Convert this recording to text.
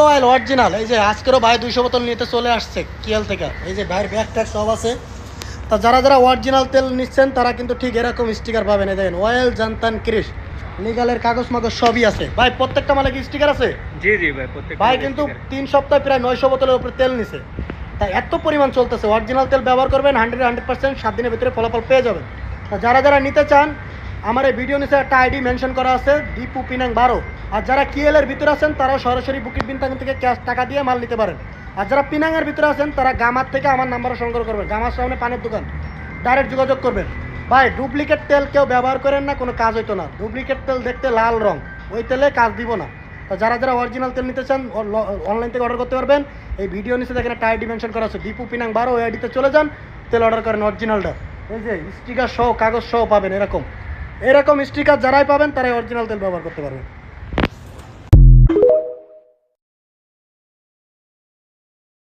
Oil original. এই যে আজকেরও ভাই 200 বোতল নিতে চলে আসছে কিয়াল থেকে। এই যে ভাইয়ের ব্যাগ ট্যাগ সব আছে। তা যারা যারা অরিজিনাল তেল নিচ্ছেন তারা কিন্তু ঠিক এরকম স্টিকার পাবেন। এই দেখেন অয়েল জানতান ক্রিশ, লিগালের কাগজ মাগজ সবই আছে ভাই। প্রত্যেকটা মালে কি স্টিকার আছে? জি জি ভাই, প্রত্যেক ভাই কিন্তু 3 সপ্তাহে প্রায় 900 বোতলের উপরে তেল নিছে। তাই এত পরিমাণ চলতেছে। অরিজিনাল তেল ব্যবহার করবেন, 100% 7 দিনের ভিতরে ফলাফল পেয়ে যাবেন। তা যারা যারা নিতে চান, আমার এই ভিডিও নিচে একটা আইডি মেনশন করা আছে, দীপু পিনাং 12। আর যারা কিএলের ভিতরে আছেন তারা সরাসরি বুকিং বিনতাং থেকে ক্যাশ টাকা দিয়ে মাল নিতে পারেন। আর যারা পিনাংয়ের ভিতরে আছেন তারা গামার থেকে আমার নাম্বারে সংগ্রহ করবেন। গামার সামনে পানের দোকান, ডাইরেক্ট যোগাযোগ করবেন। ভাই ডুপ্লিকেট তেল কেউ ব্যবহার করেন না, কোনো কাজ হইতো না। ডুপ্লিকেট তেল দেখতে লাল রং, ওই তেলে কাজ দিব না। তো যারা যারা অরিজিনাল তেল নিতে চান অনলাইন থেকে অর্ডার করতে পারবেন। এই ভিডিও নিচে দেখেন একটা আইডি মেনশন করা আছে, দীপু পিনাং 12। ওই আইডিতে চলে যান, তেল অর্ডার করেন অরিজিনালটা। এই যে স্টিকার সহ কাগজ সহ পাবেন। এরকম স্টিকার যারাই পাবেন তারাই অরিজিনাল তেল ব্যবহার করতে পারবেন।